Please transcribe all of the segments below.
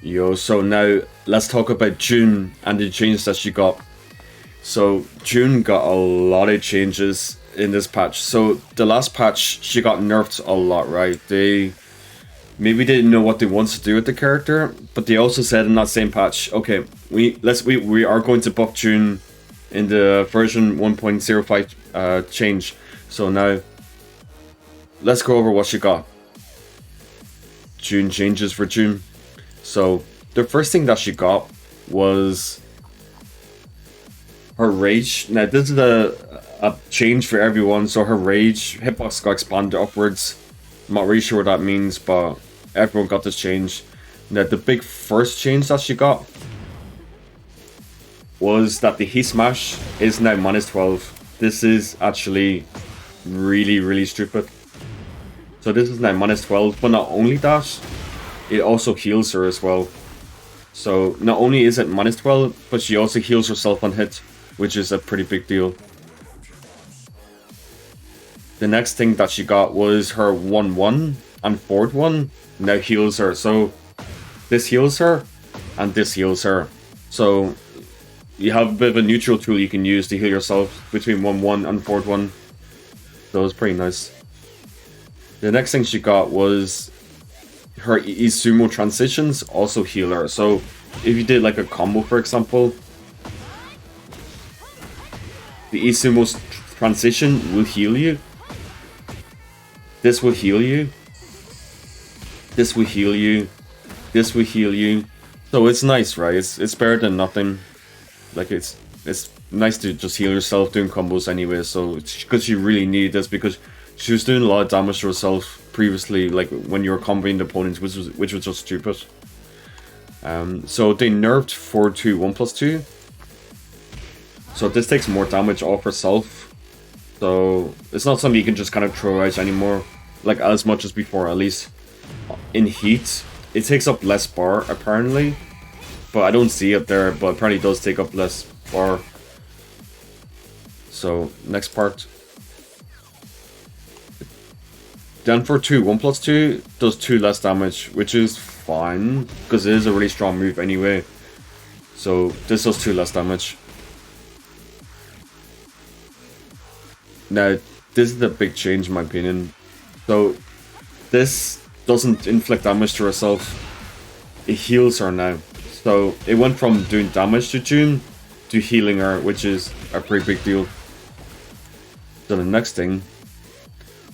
Yo, so now let's talk about June and the changes that she got. So June got a lot of changes in this patch. So the last patch she got nerfed a lot, right? They maybe didn't know what they wanted to do with the character, but they also said in that same patch, okay, we are going to buff June in the version 1.05 change. So now let's go over what she got. June changes for June. So the first thing that she got was her rage. Now this is a change for everyone. So her rage hitbox got expanded upwards. I'm not really sure what that means, but everyone got this change. Now the big first change that she got was that the heat smash is now -12. This is actually really stupid. So this is now -12, but not only that, it also heals her as well. So not only is it -12, but she also heals herself on hit, which is a pretty big deal. The next thing that she got was her 1-1 and forward 1 now heals her. So this heals her and this heals her. So you have a bit of a neutral tool you can use to heal yourself between 1-1 and forward 1. So it's pretty nice. The next thing she got was her Izumo transitions also heal her. So if you did like a combo, for example, the Izumo transition will heal you. This will heal you. This will heal you. This will heal you. So it's nice, right? It's better than nothing. Like it's nice to just heal yourself doing combos anyway. So because you really need this, because she was doing a lot of damage to herself previously, like when you were comboing the opponents, which was just stupid. So they nerfed 4-2 1+2. So this takes more damage off herself. So it's not something you can just kind of throw out anymore, like as much as before at least. In heat, it takes up less bar apparently, but I don't see it there. But apparently it does take up less bar. So next part. Then for 1+2 does 2 less damage, which is fine because it is a really strong move anyway. So this does 2 less damage. Now this is the big change in my opinion. So this doesn't inflict damage to herself, it heals her now. So it went from doing damage to June to healing her, which is a pretty big deal. So the next thing,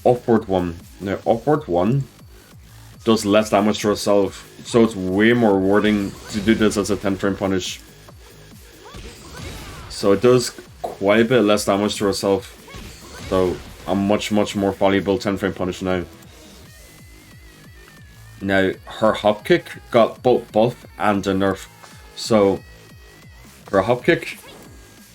upward 1. Now upward 1 does less damage to herself, so it's way more rewarding to do this as a 10 frame punish. So it does quite a bit less damage to herself, so a much more valuable 10 frame punish now. Now her hop kick got both buff and a nerf. So her hop kick,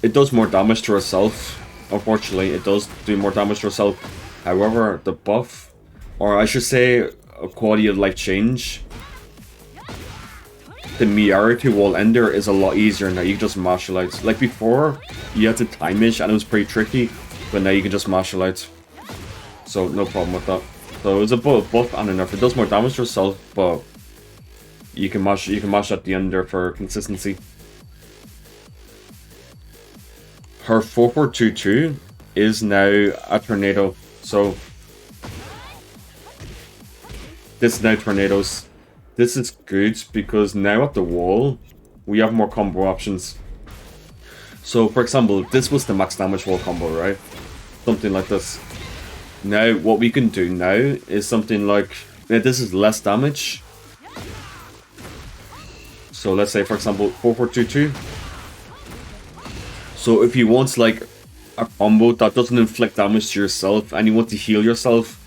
it does more damage to herself. Unfortunately, it does do more damage to herself. However, the buff, or I should say a quality of life change, the Miarity wall ender is a lot easier now. You can just martial out. Like before, you had to time it and it was pretty tricky, but now you can just martial out. So no problem with that. So it's a buff and a nerf. It does more damage to yourself, but you can mash at the end there for consistency. Her 4-4-2-2 is now a tornado. So this is now tornadoes. This is good because now at the wall we have more combo options. So for example, this was the max damage wall combo, right? Something like this. Now what we can do now is something like, this is less damage. So let's say for example 4-4-2-2. So if you want like a combo that doesn't inflict damage to yourself and you want to heal yourself,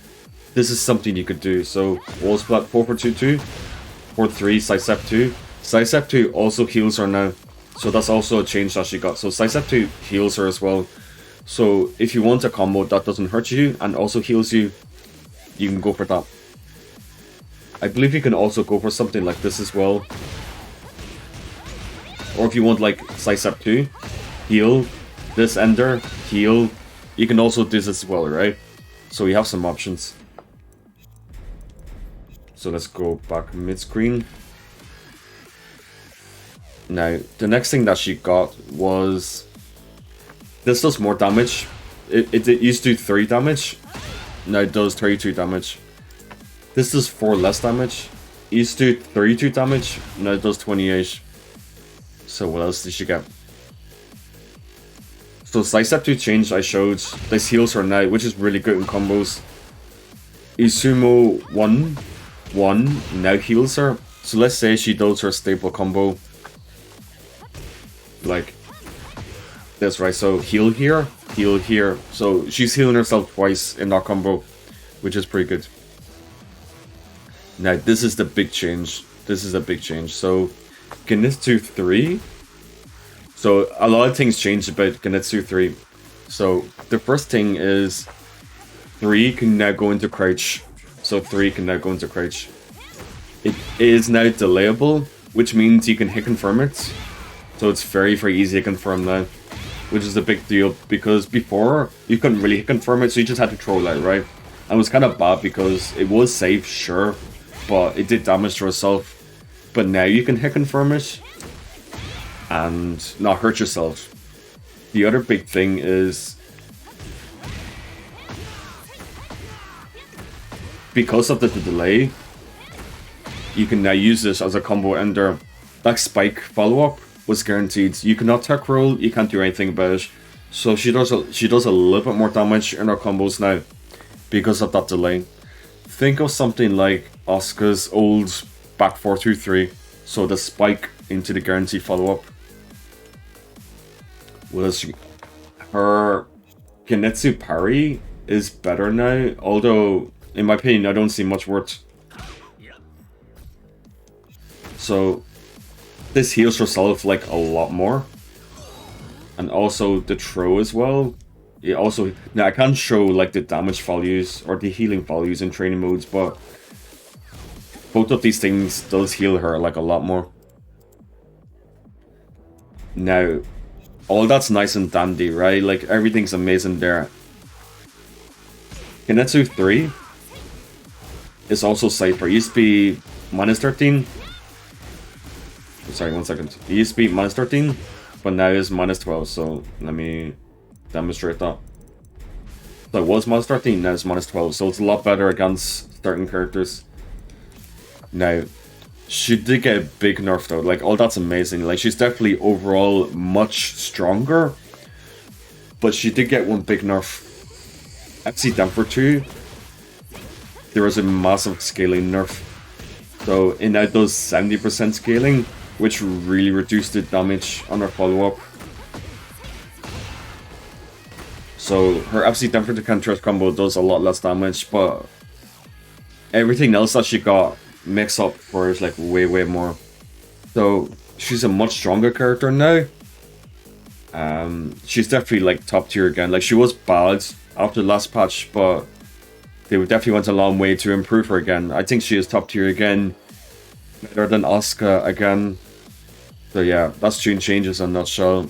this is something you could do. So wall splat 4-4-2-2, 4-3 sidestep 2. Sidestep 2 also heals her now. So that's also a change that she got. So sidestep 2 heals her as well. So if you want a combo that doesn't hurt you and also heals you, you can go for that. I believe you can also go for something like this as well. Or if you want like sidestep 2, heal, this ender, heal, you can also do this as well, right? So we have some options. So let's go back mid-screen. Now, the next thing that she got was... This does more damage. It used to do 3 damage. Now it does 32 damage. This does 4 less damage. It used to do 32 damage. Now it does 28. So what else did she get? So Sidestep 2 change I showed. This heals her now, which is really good in combos. Izumo 1 now heals her. So let's say she does her staple combo. Like this, right? So heal here, heal here. So she's healing herself twice in that combo, which is pretty good. Now this is the big change. This is a big change. So Genetu 3. So a lot of things changed about Genetu 3. So the first thing is 3 can now go into crouch. So 3 can now go into crouch. It is now delayable, which means you can hit confirm it. So it's very, very easy to confirm now, which is a big deal, because before you couldn't really hit confirm it, so you just had to troll out, right? And it was kind of bad because it was safe, sure, but it did damage to herself. But now you can hit confirm it and not hurt yourself. The other big thing is, because of the delay, you can now use this as a combo ender. That spike follow-up was guaranteed. You cannot tech roll, you can't do anything about it. So she does a little bit more damage in her combos now because of that delay. Think of something like Asuka's old back 4-2-3. So the spike into the guarantee follow-up. Her Genetu parry is better now, although in my opinion I don't see much worth. So this heals herself like a lot more, and also the throw as well. It also, now I can't show like the damage values or the healing values in training modes, but both of these things does heal her like a lot more. Now, all that's nice and dandy, right? Like everything's amazing there. Genetu 3 is also safer. It used to be minus 13. Sorry, 1 second. It used to be minus 13, but now it's minus 12. So let me demonstrate that. So it was minus 13, now it's minus 12. So it's a lot better against certain characters. Now, she did get a big nerf though. Like, oh, that's amazing. Like, she's definitely overall much stronger. But she did get one big nerf. FC Denver 2, there was a massive scaling nerf. So it now does 70% scaling, which really reduced the damage on her follow-up. So her FC Denver to counter combo does a lot less damage, but everything else that she got makes up for is like way more. So she's a much stronger character now. She's definitely like top tier again. Like, she was bad after the last patch, but they definitely went a long way to improve her again. I think she is top tier again, better than Asuka again. So yeah, that's Tune Changes in a nutshell.